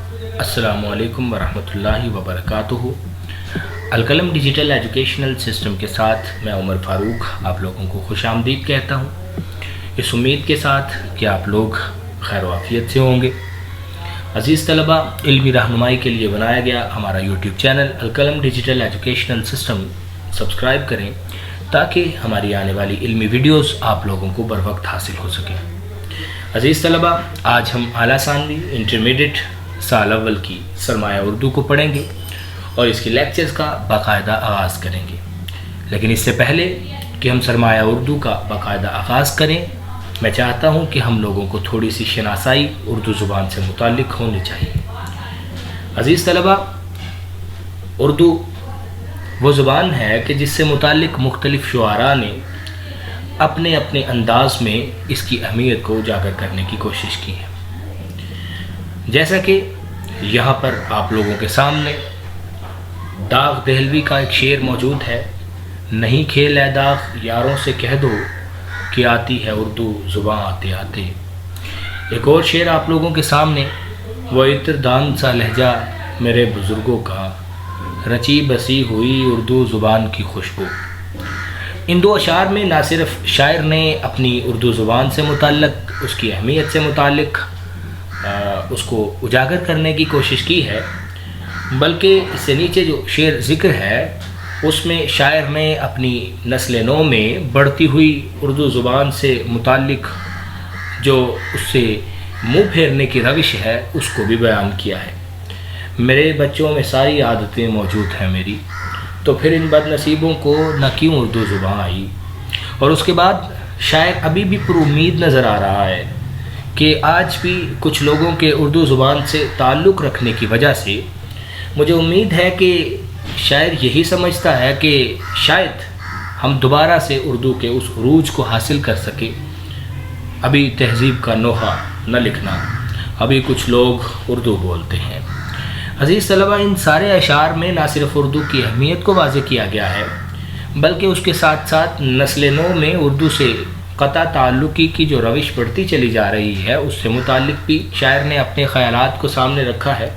अस्सलामु अलैकुम वरहमतुल्लाहि वबरकातुहू। अलकलम डिजिटल एजुकेशनल सिस्टम के साथ मैं उमर फ़ारूक आप लोगों को खुशामदीद कहता हूँ, इस उम्मीद के साथ कि आप लोग खैर वाफ़ियत से होंगे। अज़ीज़ तलबा, इल्मी रहनुमाई के लिए बनाया गया हमारा YouTube channel Alqalam digital educational system subscribe करें ताकि हमारी आने वाली इल्मी वीडियोस आप लोगों को बर वक्त हासिल हो सकें। अज़ीज़ तलबा, आज हम आला सानवी इंटरमीडिएट साल अव्वल की सरमाया उर्दू को पढ़ेंगे और इसके लेक्चर्स का बाकायदा आगाज़ करेंगे। लेकिन इससे पहले कि हम सरमाया उर्दू का बाकायदा आगाज़ करें, मैं चाहता हूं कि हम लोगों को थोड़ी सी शनासाई उर्दू ज़ुबान से मुताल्लिक़ होनी चाहिए। अज़ीज़ तलबा, उर्दू वो ज़ुबान है कि जिससे मुताल्लिक़ मुख्तलिफ़ शुआरा ने अपने अपने अंदाज में इसकी अहमियत को उजागर करने की कोशिश की है। जैसा कि यहाँ पर आप लोगों के सामने दाग दहलवी का एक शेर मौजूद है। नहीं खेल है दाग यारों से कह दो कि आती है उर्दू ज़ुबान आते आते। एक और शेर आप लोगों के सामने, वो इत्रदान सा लहजा मेरे बुज़ुर्गों का, रची बसी हुई उर्दू ज़ुबान की खुशबू। इन दो अशार में ना सिर्फ शायर ने अपनी उर्दू ज़ुबान से मुताल्लिक़ उसकी अहमियत से मुताल्लिक़ उसको उजागर करने की कोशिश की है, बल्कि इससे नीचे जो शेर ज़िक्र है उसमें शायर ने अपनी नस्ल नौ में बढ़ती हुई उर्दू ज़ुबान से मुताल्लिक़ जो उससे मुँह फेरने की रविश है उसको भी बयान किया है। मेरे बच्चों में सारी आदतें मौजूद हैं मेरी, तो फिर इन बदनसीबों को न क्यों उर्दू ज़ुबान आई। और उसके बाद शायर अभी भी पुरुम्मीद नज़र आ रहा है कि आज भी कुछ लोगों के उर्दू ज़ुबान से ताल्लुक़ रखने की वजह से मुझे उम्मीद है कि शायर यही समझता है कि शायद हम दोबारा से उर्दू के उस उरूज को हासिल कर सके। अभी तहज़ीब का नोहा न लिखना, अभी कुछ लोग उर्दू बोलते हैं। अज़ीज़ तलबा, इन सारे अशार में ना सिर्फ उर्दू की अहमियत को वाज़ेह किया गया है, बल्कि उसके साथ साथ नस्ल नौ में उर्दू से क़ता ताल्लुक़ी की जो रविश बढ़ती चली जा रही है उससे मुताल्लिक़ भी शायर ने अपने ख़यालात को सामने रखा है।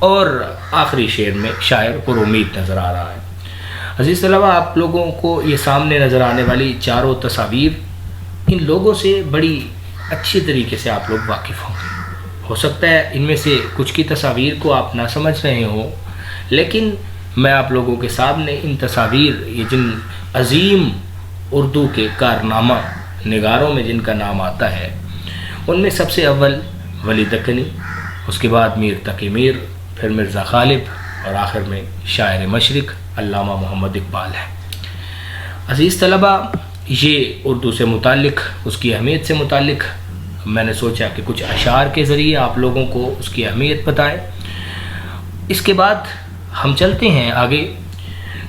और आखिरी शेर में शायर पुरुम्मीद नज़र आ रहा है। अज़ीज़ तलबा, आप लोगों को ये सामने नज़र आने वाली चारों तस्वीर, इन लोगों से बड़ी अच्छी तरीके से आप लोग वाकिफ़ होंगे। हो सकता है इनमें से कुछ की तस्वीर को आप ना समझ रहे हो, लेकिन मैं आप लोगों के सामने इन तस्वीर, ये जिन अज़ीम उर्दू के कारनामा निगारों में जिनका नाम आता है, उनमें सबसे अव्वल वली दक्कनी, उसके बाद मीर तकी मीर, फिर मिर्ज़ा गालिब और आखिर में शायर मशरिक़ अल्लामा मोहम्मद इकबाल है। अज़ीज़ तलबा, ये उर्दू से मुताल्लिक़ उसकी अहमियत से मुताल्लिक़ मैंने सोचा कि कुछ अशार के ज़रिए आप लोगों को उसकी अहमियत बताएं। इसके बाद हम चलते हैं आगे।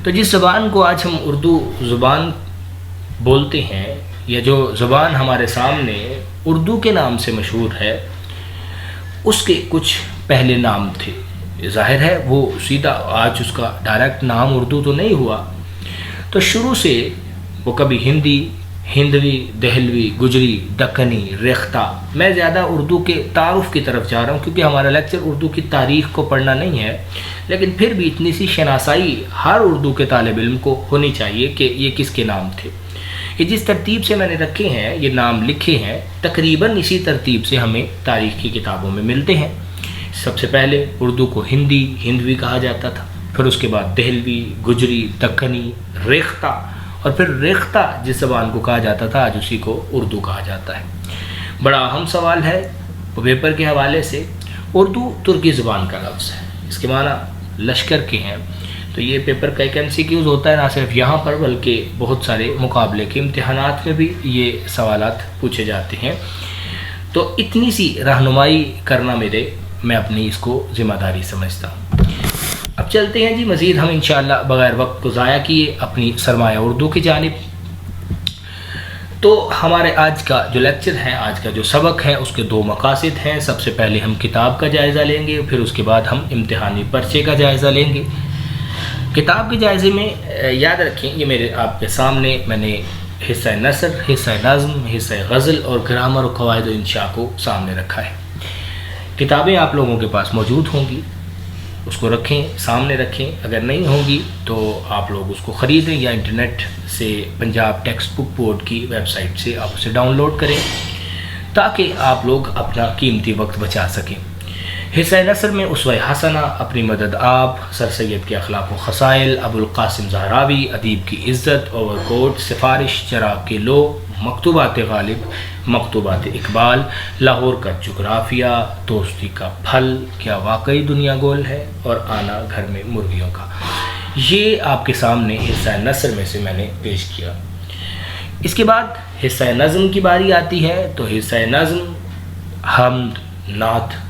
तो जिस ज़बान को आज हम उर्दू ज़ुबान बोलते हैं, या जो ज़बान हमारे सामने उर्दू के नाम से मशहूर है, उसके कुछ पहले नाम थे। ज़ाहिर है वो सीधा आज उसका डायरेक्ट नाम उर्दू तो नहीं हुआ, तो शुरू से वो कभी हिंदी, हिंदवी, दहलवी, गुजरी, दक्कनी, रेख्ता। मैं ज़्यादा उर्दू के तारुफ़ की तरफ जा रहा हूँ क्योंकि हमारा लेक्चर उर्दू की तारीख़ को पढ़ना नहीं है, लेकिन फिर भी इतनी सी शनासाई हर उर्दू के तालिब इल्म को होनी चाहिए कि ये किसके नाम थे। ये जिस तरतीब से मैंने रखे हैं, ये नाम लिखे हैं, तकरीबन इसी तरतीब से हमें तारीख़ की किताबों में मिलते हैं। सबसे पहले उर्दू को हिंदी, हिंदवी कहा जाता था, फिर उसके बाद दहलवी, गुजरी, दक्कनी, रेख्ता, और फिर रेख्ता जिस ज़बान को कहा जाता था आज उसी को उर्दू कहा जाता है। बड़ा अहम सवाल है वो पेपर के हवाले से। उर्दू तुर्की ज़बान का लफ्ज़ है, इसके माना लश्कर के हैं। तो ये पेपर का एक MCQs होता है, ना सिर्फ यहाँ पर बल्कि बहुत सारे मुकाबले के इम्तिहानात में भी ये सवालात पूछे जाते हैं। तो इतनी सी रहनुमाई करना मैं अपनी इसको ज़िम्मेदारी समझता हूँ। अब चलते हैं जी मज़ीद हम इंशाअल्लाह बग़ैर वक्त को ज़ाया किए अपनी सरमाया उर्दू की जानिब। तो हमारे आज का जो लेक्चर है, आज का जो सबक है, उसके दो मकासद हैं। सबसे पहले हम किताब का जायज़ा लेंगे, फिर उसके बाद हम इम्तिहानी पर्चे का जायज़ा लेंगे। किताब के जायज़े में याद रखें, ये मेरे आपके सामने मैंने हिस्सा नसर, हिस्सा नज़्म, हिस्सा गज़ल और ग्रामर और क़वाइद इंशा को सामने रखा है। किताबें आप लोगों के पास मौजूद होंगी, उसको रखें, सामने रखें। अगर नहीं होंगी तो आप लोग उसको ख़रीदें या इंटरनेट से पंजाब टेक्स्ट बुक बोर्ड की वेबसाइट से आप उसे डाउनलोड करें, ताकि आप लोग अपना कीमती वक्त बचा सकें। हिस्सा नसर में उसवा हसना, अपनी मदद आप, सर सैयद के अखलाक व खसाइल, अबुल कासिम ज़हरावी, अदीब की इज़्ज़त, ओवरकोट, सिफारिश, चराग के लो, मकतूबात गालिब, मकतूबात इकबाल, लाहौर का जुग्राफिया, दोस्ती का फल, क्या वाकई दुनिया गोल है, और आना घर में मुर्गियों का, ये आपके सामने हिस्सा नसर में से मैंने पेश किया। इसके बाद हिस्सा नज़म की बारी आती है। तो हिस्सा नज़म हम्द, नात,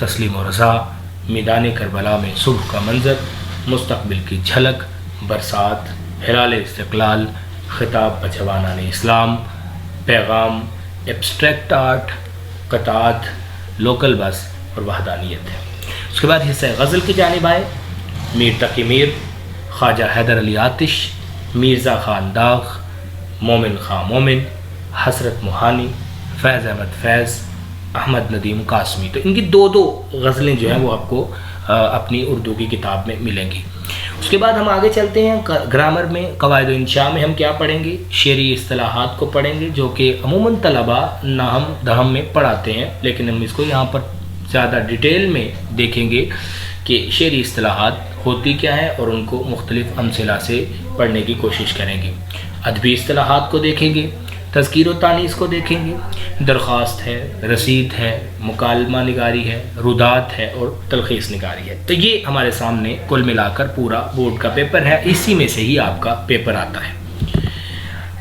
तस्लीम और रज़ा, मैदान करबला में सुबह का मंज़र, मुस्तक़बिल की झलक, बरसात, हिलाल इस्तिक़लाल, ख़िताब बजवानान इस्लाम, पैगाम, एब्स्ट्रैक्ट आर्ट, क़तात, लोकल बस और वहदानियत है। उसके बाद हिस्सा गज़ल की जानिब आए। मीर तकी मीर, ख्वाजा हैदर अली आतिश, मिर्ज़ा ख़ान दाग़, मोमिन ख़ां मोमिन, हसरत मुहानी, फैज़ अहमद फैज़, अहमद नदीम कासमी। तो इनकी दो गज़लें जो हैं वो आपको अपनी उर्दू की किताब में मिलेंगी। उसके बाद हम आगे चलते हैं। ग्रामर में क़वाइद इंशा में हम क्या पढ़ेंगे? शेरी इस्तिलाहात को पढ़ेंगे, जो कि अमूमन तलबा नाहम दहम में पढ़ाते हैं, लेकिन हम इसको यहाँ पर ज़्यादा डिटेल में देखेंगे कि शेरी इस्तिलाहात होती क्या है और उनको मुख्तलिफ अमसिला से पढ़ने की कोशिश करेंगे। अदबी इस्तिलाहात को देखेंगे, तज़कीर व तानीस को देखेंगे, दरख्वास्त है, रसीद है, मुकालमा निगारी है, रुदात है और तलखीस निगारी है। तो ये हमारे सामने कुल मिलाकर पूरा बोर्ड का पेपर है, इसी में से ही आपका पेपर आता है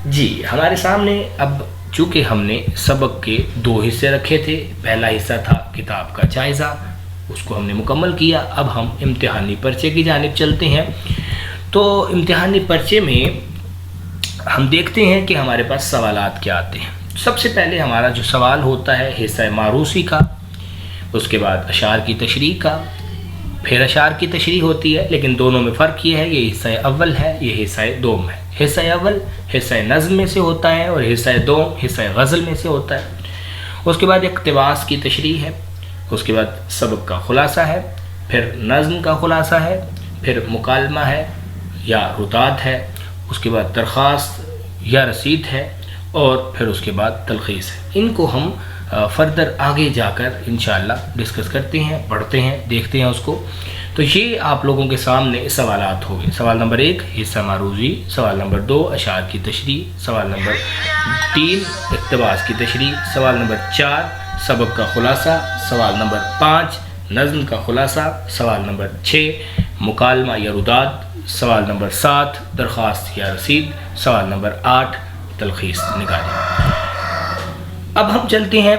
जी। हमारे सामने अब चूँकि हमने सबक के 2 हिस्से रखे थे, पहला हिस्सा था किताब का जायज़ा, उसको हमने मुकम्मल किया। अब हम इम्तिहानी पर्चे की जानिब चलते हैं। तो इम्तिहानी पर्चे में हम देखते हैं कि हमारे पास सवालात क्या आते हैं। सबसे पहले हमारा जो सवाल होता है हिस्सा मारूसी का, उसके बाद अशार की तशरीह का, फिर अशार की तशरीह होती है, लेकिन दोनों में फ़र्क ये है, ये हिस्सा अव्वल है, ये हिस्सा दोम है। हिस्सा अव्वल हिस्सा नज़्म में से होता है और हिस्सा दोम हिस्सा गज़ल में से होता है। उसके बाद इक़्तिबास की तशरीह है, उसके बाद सबक का खुलासा है, फिर नज़्म का खुलासा है, फिर मुकालमा है या रुदात है, उसके बाद दरख्वास्त या रसीद है, और फिर उसके बाद तलखीस है। इनको हम फर्दर आगे जाकर इंशाअल्लाह डिस्कस करते हैं, पढ़ते हैं, देखते हैं उसको। तो ये आप लोगों के सामने सवालात हो गए। सवाल नंबर 1 हिस्सा मारूज़ी, सवाल नंबर 2 अशार की तशरीह, सवाल नंबर 3 इक़्तिबास की तशरीह, सवाल नंबर 4 सबक का खुलासा, सवाल नंबर 5 नज़्म का खुलासा, सवाल नंबर 6 मुकालमा या रुदात, सवाल नंबर 7 दरख्वास्त या रसीद, सवाल नंबर 8 तलखीस निगारी। अब हम चलते हैं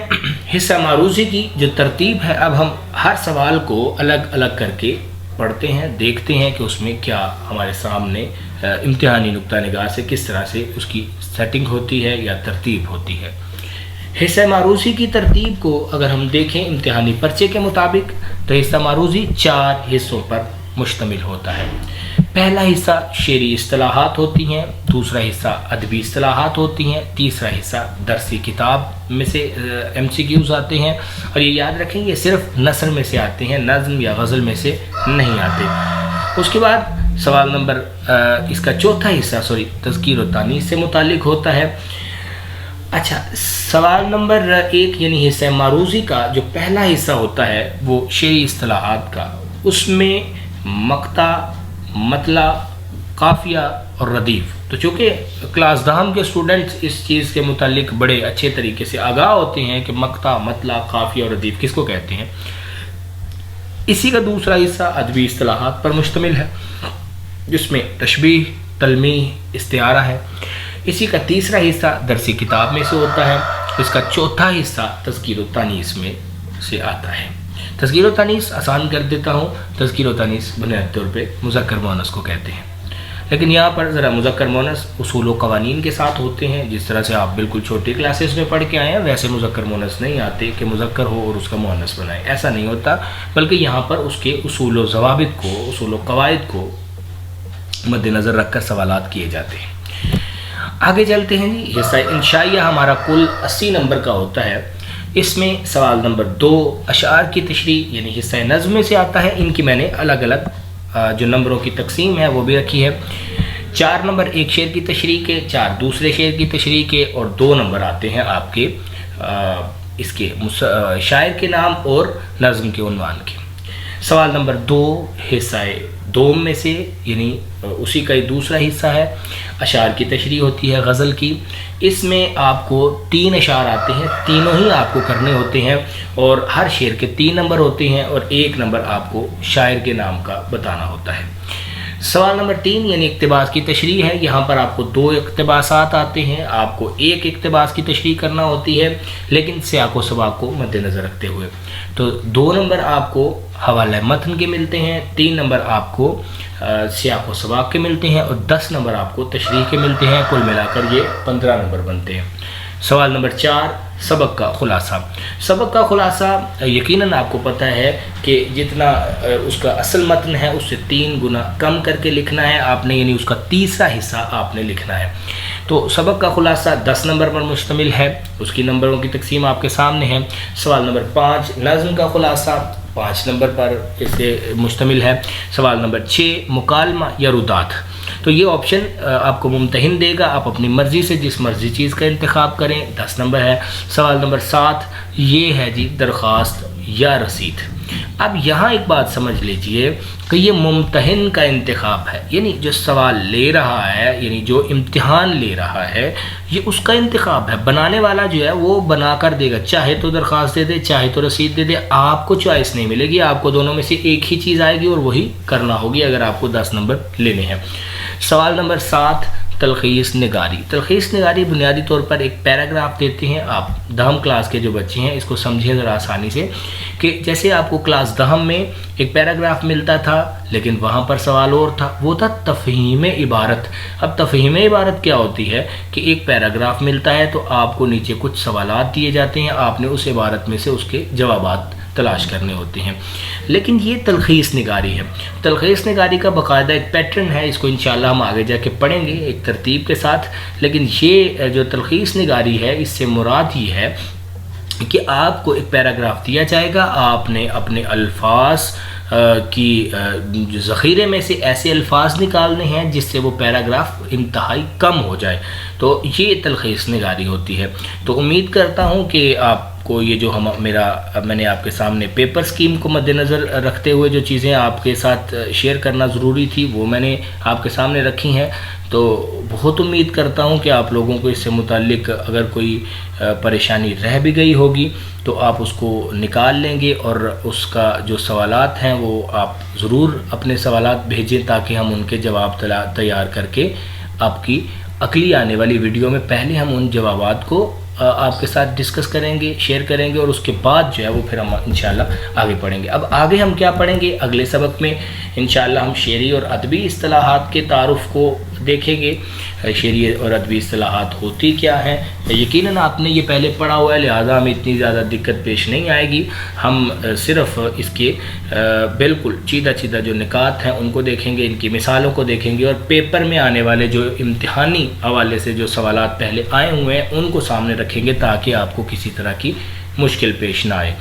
हिस्सा मारूज़ी की जो तरतीब है। अब हम हर सवाल को अलग अलग करके पढ़ते हैं, देखते हैं कि उसमें क्या हमारे सामने इम्तिहानी नुक्ता निगाह से किस तरह से उसकी सेटिंग होती है या तरतीब होती है। हिस्सा मारूज़ी की तरतीब को अगर हम देखें इम्तिहानी पर्चे के मुताबिक, तो हिस्सा मारूज़ी 4 हिस्सों पर मुश्तमिल होता है। पहला हिस्सा शेरी इस्तिलाहात होती हैं, दूसरा हिस्सा अदबी इस्तिलाहात होती हैं, तीसरा हिस्सा दरसी किताब में से MCQs आते हैं, और ये याद रखें ये सिर्फ नसर में से आते हैं, नज़्म या गज़ल में से नहीं आते। उसके बाद सवाल नंबर इसका चौथा हिस्सा तज़कीर व तानीस से मुतालिक होता है। अच्छा, सवाल नंबर 1 यानी हिस्सा मारूज़ी का जो पहला हिस्सा होता है वो शेरी इस्तिलाहात का, उसमें मक्ता, मतला, काफ़िया और रदीफ़। तो चूँकि क्लास दहम के स्टूडेंट्स इस चीज़ के मुतालिक बड़े अच्छे तरीके से आगाह होते हैं कि मक्ता, मतला, काफ़िया और रदीफ़ किसको कहते हैं। इसी का दूसरा हिस्सा अदबी इस्तिलाहात पर मुश्तमिल है, जिसमें तशबीह, तलमीह, इस्तिआरा है। इसी का तीसरा हिस्सा दरसी किताब में से होता है। इसका चौथा हिस्सा तज़कीर व तानीस में से आता है। तज़कीर व तानीस आसान कर देता हूँ, तज़कीर व तानीस बुनियादी तौर पे मुज़क्कर मुअन्नस को कहते हैं, लेकिन यहाँ पर ज़रा मुज़क्कर मुअन्नस उसूल व क़वानीन के साथ होते हैं। जिस तरह से आप बिल्कुल छोटी क्लासेस में पढ़ के आए हैं, वैसे मुज़क्कर मुअन्नस नहीं आते कि मुज़क्कर हो और उसका मुअन्नस बनाए, ऐसा नहीं होता, बल्कि यहाँ पर उसके उसूल व ज़वाबित को, उसूल व क़वाइद को मद्देनज़र रख कर सवालात किए जाते हैं। आगे चलते हैं जी। हिस्सा इंशाइया हमारा कुल 80 नंबर का होता है। اس میں سوال نمبر 2 اشعار کی تشریح یعنی حصہ نظم میں سے آتا ہے، ان کی میں نے الگ الگ جو نمبروں کی تقسیم ہے وہ بھی رکھی ہے۔ 4 نمبر ایک شعر کی تشریح کے، 4 دوسرے شعر کی تشریح کے، اور 2 نمبر آتے ہیں آپ کے اس کے شاعر کے نام اور نظم کے عنوان کے۔ سوال نمبر 2 حصہ دوم میں سے یعنی اسی کا دوسرا حصہ ہے، اشعار کی تشریح ہوتی ہے غزل کی۔ اس میں آپ کو 3 اشعار آتے ہیں، تینوں ہی آپ کو کرنے ہوتے ہیں اور ہر شعر کے 3 نمبر ہوتے ہیں اور 1 نمبر آپ کو شاعر کے نام کا بتانا ہوتا ہے۔ سوال نمبر 3 یعنی اقتباس کی تشریح ہے، یہاں پر آپ کو 2 اقتباسات آتے ہیں، آپ کو 1 اقتباس کی تشریح کرنا ہوتی ہے لیکن سیاق و سباق کو مد نظر رکھتے ہوئے۔ تو 2 نمبر آپ کو حوالہ متن کے ملتے ہیں، 3 نمبر آپ کو سیاق و سباق کے ملتے ہیں اور 10 نمبر آپ کو تشریح کے ملتے ہیں، کل ملا کر یہ 15 نمبر بنتے ہیں۔ سوال نمبر 4 سبق کا خلاصہ۔ سبق کا خلاصہ یقیناً آپ کو پتہ ہے کہ جتنا اس کا اصل متن ہے اس سے 3 گنا کم کر کے لکھنا ہے آپ نے، یعنی اس کا تیسرا حصہ آپ نے لکھنا ہے۔ تو سبق کا خلاصہ 10 نمبر پر مشتمل ہے، اس کی نمبروں کی تقسیم آپ کے سامنے ہے۔ سوال نمبر 5 نظم کا خلاصہ 5 نمبر پر اس سے مشتمل ہے۔ سوال نمبر 6 مکالمہ یا ردات، تو یہ آپشن آپ کو ممتحن دے گا، آپ اپنی مرضی سے جس مرضی چیز کا انتخاب کریں، 10 نمبر ہے۔ سوال نمبر 7 یہ ہے جی درخواست یا رسید۔ اب یہاں ایک بات سمجھ لیجئے کہ یہ ممتحن کا انتخاب ہے، یعنی جو سوال لے رہا ہے، یعنی جو امتحان لے رہا ہے یہ اس کا انتخاب ہے، بنانے والا جو ہے وہ بنا کر دے گا، چاہے تو درخواست دے دے چاہے تو رسید دے دے، آپ کو چوائس نہیں ملے گی، آپ کو دونوں میں سے ایک ہی چیز آئے گی اور وہی کرنا ہوگی اگر آپ کو 10 نمبر لینے ہیں۔ سوال نمبر 7 تلخیص نگاری۔ تلخیص نگاری بنیادی طور پر ایک پیراگراف دیتے ہیں، آپ 10 کلاس کے جو بچے ہیں اس کو سمجھیں ذرا آسانی سے، کہ جیسے آپ کو کلاس 10 میں ایک پیراگراف ملتا تھا لیکن وہاں پر سوال اور تھا، وہ تھا تفہیم عبارت۔ اب تفہیم عبارت کیا ہوتی ہے کہ ایک پیراگراف ملتا ہے تو آپ کو نیچے کچھ سوالات دیے جاتے ہیں، آپ نے اس عبارت میں سے اس کے جوابات تلاش کرنے ہوتے ہیں، لیکن یہ تلخیص نگاری ہے۔ تلخیص نگاری کا باقاعدہ ایک پیٹرن ہے، اس کو انشاءاللہ ہم آگے جا کے پڑھیں گے ایک ترتیب کے ساتھ، لیکن یہ جو تلخیص نگاری ہے اس سے مراد یہ ہے کہ آپ کو ایک پیراگراف دیا جائے گا، آپ نے اپنے الفاظ کی ذخیرے میں سے ایسے الفاظ نکالنے ہیں جس سے وہ پیراگراف انتہائی کم ہو جائے، تو یہ تلخیص نگاری ہوتی ہے۔ تو امید کرتا ہوں کہ آپ کو یہ جو میں نے آپ کے سامنے پیپر سکیم کو مد نظر رکھتے ہوئے جو چیزیں آپ کے ساتھ شیئر کرنا ضروری تھی وہ میں نے آپ کے سامنے رکھی ہیں، تو بہت امید کرتا ہوں کہ آپ لوگوں کو اس سے متعلق اگر کوئی پریشانی رہ بھی گئی ہوگی تو آپ اس کو نکال لیں گے، اور اس کا جو سوالات ہیں وہ آپ ضرور اپنے سوالات بھیجیں تاکہ ہم ان کے جواب تیار کر کے آپ کی اگلی آنے والی ویڈیو میں پہلے ہم ان جوابات کو آپ کے ساتھ ڈسکس کریں گے، شیئر کریں گے، اور اس کے بعد جو ہے وہ پھر ہم انشاءاللہ آگے پڑھیں گے۔ اب آگے ہم کیا پڑھیں گے؟ اگلے سبق میں انشاءاللہ ہم شعری اور ادبی اصطلاحات کے تعارف کو دیکھیں گے، شعری اور ادبی اصطلاحات ہوتی کیا ہیں۔ یقیناً آپ نے یہ پہلے پڑھا ہوا ہے لہٰذا ہمیں اتنی زیادہ دقت پیش نہیں آئے گی، ہم صرف اس کے بالکل چیدہ جو نکات ہیں ان کو دیکھیں گے، ان کی مثالوں کو دیکھیں گے، اور پیپر میں آنے والے جو امتحانی حوالے سے جو سوالات پہلے آئے ہوئے ہیں ان کو سامنے رکھیں گے تاکہ آپ کو کسی طرح کی مشکل پیش نہ آئے۔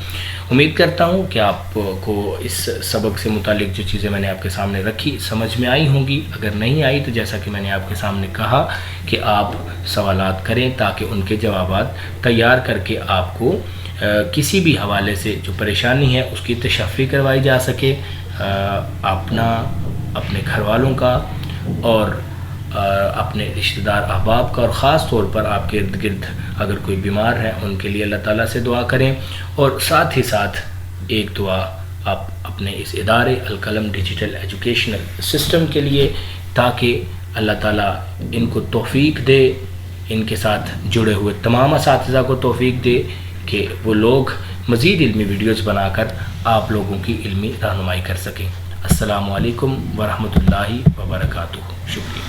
امید کرتا ہوں کہ آپ کو اس سبق سے متعلق جو چیزیں میں نے آپ کے سامنے رکھی سمجھ میں آئی ہوں گی، اگر نہیں آئی تو جیسا کہ میں نے آپ کے سامنے کہا کہ آپ سوالات کریں تاکہ ان کے جوابات تیار کر کے آپ کو کسی بھی حوالے سے جو پریشانی ہے اس کی تشفی کروائی جا سکے، اپنے گھر والوں کا اور اپنے رشتہ دار احباب کا، اور خاص طور پر آپ کے ارد گرد اگر کوئی بیمار ہے ان کے لیے اللہ تعالیٰ سے دعا کریں، اور ساتھ ہی ساتھ ایک دعا آپ اپنے اس ادارے القلم ڈیجیٹل ایجوکیشنل سسٹم کے لیے، تاکہ اللہ تعالیٰ ان کو توفیق دے، ان کے ساتھ جڑے ہوئے تمام اساتذہ کو توفیق دے کہ وہ لوگ مزید علمی ویڈیوز بنا کر آپ لوگوں کی علمی رہنمائی کر سکیں۔ السلام علیکم ورحمۃ اللہ وبرکاتہ۔ شکریہ۔